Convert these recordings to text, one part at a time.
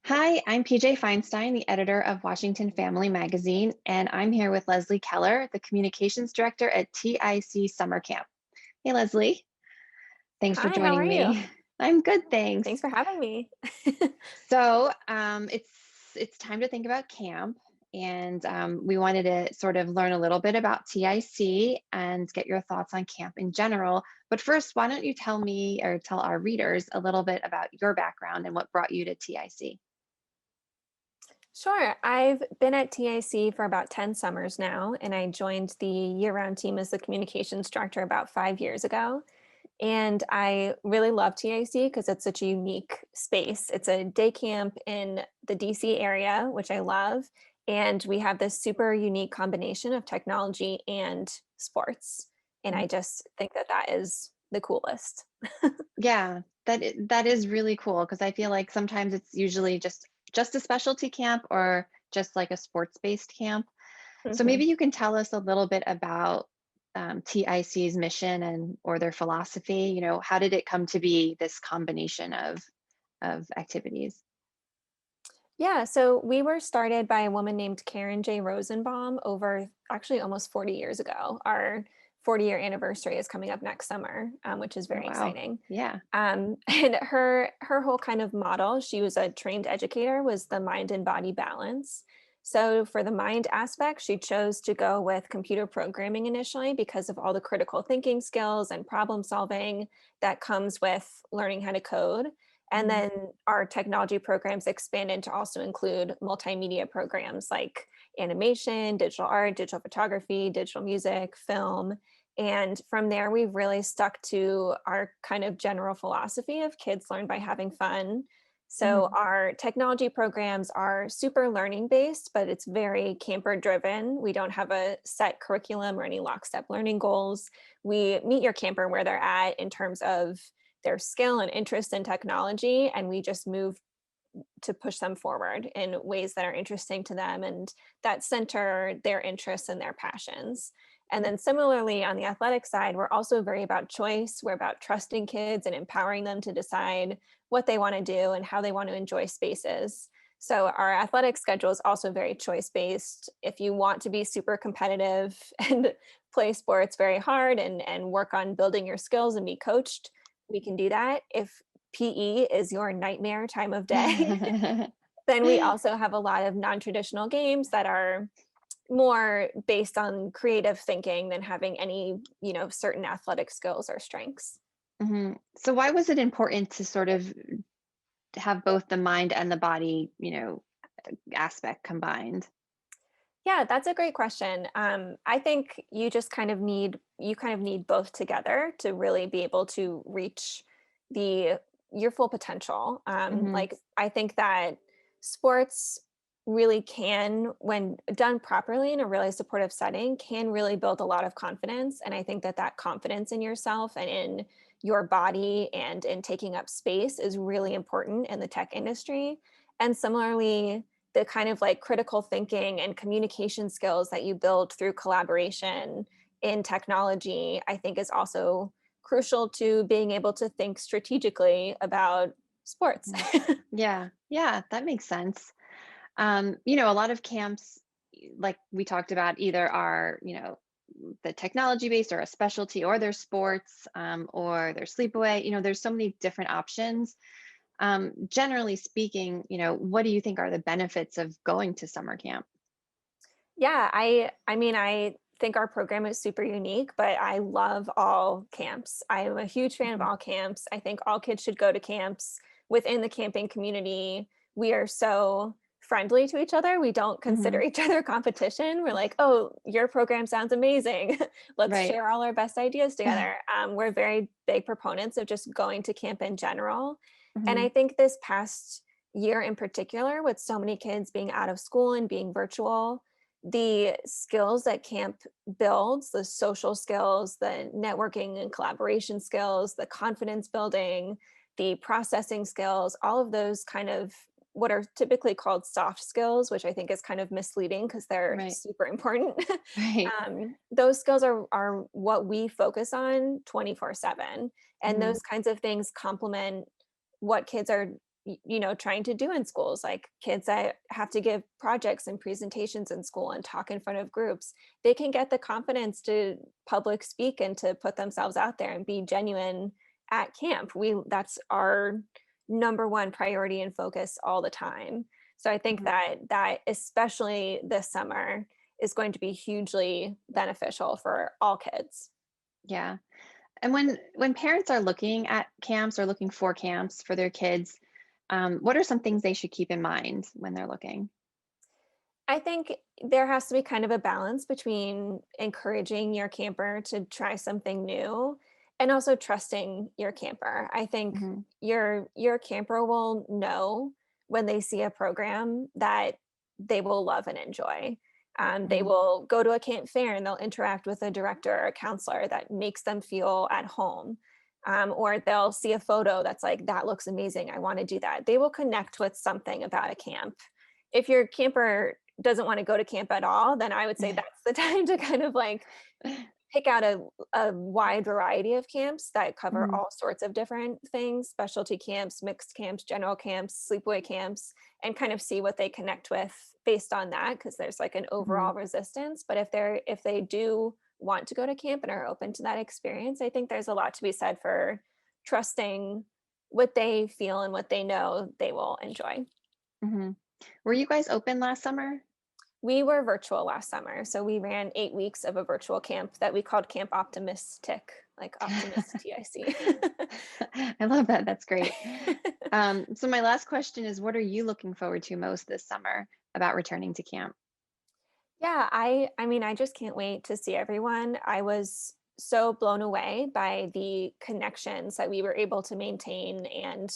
Hi, I'm PJ Feinstein, the editor of Washington Family Magazine, and I'm here with Leslie Keller, the communications director at TIC Summer Camp. Hey, Leslie, thanks for Hi, how joining are you? me. I'm good, thanks. Thanks for having me. So it's time to think about camp, and we wanted to sort of learn a little bit about TIC and get your thoughts on camp in general. But first, why don't you tell me or tell our readers a little bit about your background and what brought you to TIC? Sure. I've been at TIC for about 10 summers now, and I joined the year-round team as the communications director about 5 years ago. And I really love TIC because it's such a unique space. It's a day camp in the DC area, which I love. And we have this super unique combination of technology and sports. And I just think that that is the coolest. Yeah, that is really cool because I feel like sometimes it's usually just a specialty camp or just like a sports-based camp. So Mhm. maybe you can tell us a little bit about TIC's mission and or their philosophy. How did it come to be this combination of activities? Yeah, so we were started by a woman named Karen J. Rosenbaum over actually almost 40 years ago. Our 40-year anniversary is coming up next summer, which is Oh, very wow. exciting. Yeah. And her whole kind of model, she was a trained educator, was the mind and body balance. So for the mind aspect, she chose to go with computer programming initially because of all the critical thinking skills and problem solving that comes with learning how to code. And Mhm. then our technology programs expanded to also include multimedia programs like animation, digital art, digital photography, digital music, film. And from there, we've really stuck to our kind of general philosophy of kids learn by having fun. So Mhm. our technology programs are super learning based, but it's very camper driven. We don't have a set curriculum or any lockstep learning goals. We meet your camper where they're at in terms of their skill and interest in technology, and we just move to push them forward in ways that are interesting to them and that center their interests and their passions. And then similarly on the athletic side, we're also very about choice. We're about trusting kids and empowering them to decide what they want to do and how they want to enjoy spaces. So our athletic schedule is also very choice based. If you want to be super competitive and play sports very hard and work on building your skills and be coached, we can do that. If PE is your nightmare time of day, then we also have a lot of non-traditional games that are more based on creative thinking than having any, certain athletic skills or strengths. Mhm. So why was it important to sort of have both the mind and the body, aspect combined? Yeah, that's a great question. I think you kind of need both together to really be able to reach the your full potential. Mhm. Like I think that sports really can, when done properly in a really supportive setting, can really build a lot of confidence. And I think that that confidence in yourself and in your body and in taking up space is really important in the tech industry. And similarly, the kind of like critical thinking and communication skills that you build through collaboration in technology, I think is also crucial to being able to think strategically about sports. Mm. Yeah, yeah, that makes sense. A lot of camps, like we talked about, either are, the technology based or a specialty, or their sports, or their sleepaway. There's so many different options. Generally speaking, what do you think are the benefits of going to summer camp? Yeah, I mean, I think our program is super unique, but I love all camps. I am a huge fan of Mhm. all camps. I think all kids should go to camps within the camping community. We are so friendly to each other. We don't consider Mhm. each other competition. We're like, "Oh, your program sounds amazing. Let's Right. share all our best ideas together." We're very big proponents of just going to camp in general. And I Mhm. think this past year in particular, with so many kids being out of school and being virtual, the skills that camp builds, the social skills, the networking and collaboration skills, the confidence building, the processing skills, all of those kind of what are typically called soft skills, which I think is kind of misleading because they're Right. super important. Right. Those skills are what we focus on 24/7. And those Mhm. kinds of things complement what kids are trying to do in schools, like kids that have to give projects and presentations in school and talk in front of groups. They can get the confidence to public speak and to put themselves out there and be genuine at camp. That's our number one priority and focus all the time. So I think Mhm. that especially this summer is going to be hugely beneficial for all kids. Yeah. And when parents are looking at camps or looking for camps for their kids, what are some things they should keep in mind when they're looking? I think there has to be kind of a balance between encouraging your camper to try something new and also trusting your camper. I think Hmm. your camper will know when they see a program that they will love and enjoy. They Hmm. will go to a camp fair and they'll interact with a director or a counselor that makes them feel at home. Or they'll see a photo that's like, that looks amazing. I want to do that. They will connect with something about a camp. If your camper doesn't want to go to camp at all, then I would say that's the time to kind of like pick out a wide variety of camps that cover Hmm. all sorts of different things, specialty camps, mixed camps, general camps, sleepaway camps, and kind of see what they connect with based on that, because there's like an Hmm. overall resistance. But if they do want to go to camp and are open to that experience, I think there's a lot to be said for trusting what they feel and what they know they will enjoy. Hmm. Were you guys open last summer? We were virtual last summer, so we ran 8 weeks of a virtual camp that we called Camp Optimistic, like Optimist TIC. I love that. That's great. So my last question is, what are you looking forward to most this summer about returning to camp? Yeah, I mean, I just can't wait to see everyone. I was so blown away by the connections that we were able to maintain and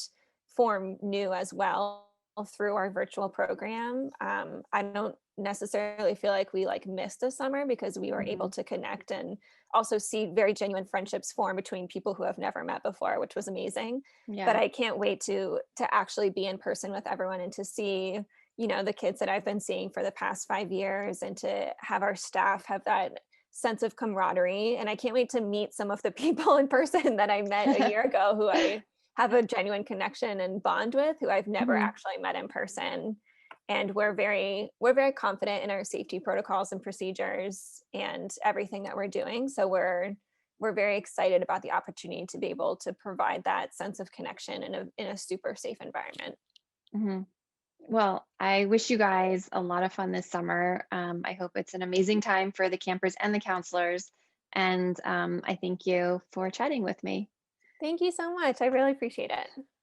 form new as well through our virtual program. I don't necessarily feel like we like missed a summer because we were able Hmm. to connect and also see very genuine friendships form between people who have never met before, which was amazing. But Yeah. I can't wait to actually be in person with everyone and to see the kids that I've been seeing for the past 5 years and to have our staff have that sense of camaraderie, and I can't wait to meet some of the people in person that I met a year ago who I have a genuine connection and bond with, who I've never Hmm. actually met in person, and we're very confident in our safety protocols and procedures and everything that we're doing, so we're very excited about the opportunity to be able to provide that sense of connection in a super safe environment. Hmm. Well, I wish you guys a lot of fun this summer. I hope it's an amazing time for the campers and the counselors. And I thank you for chatting with me. Thank you so much. I really appreciate it.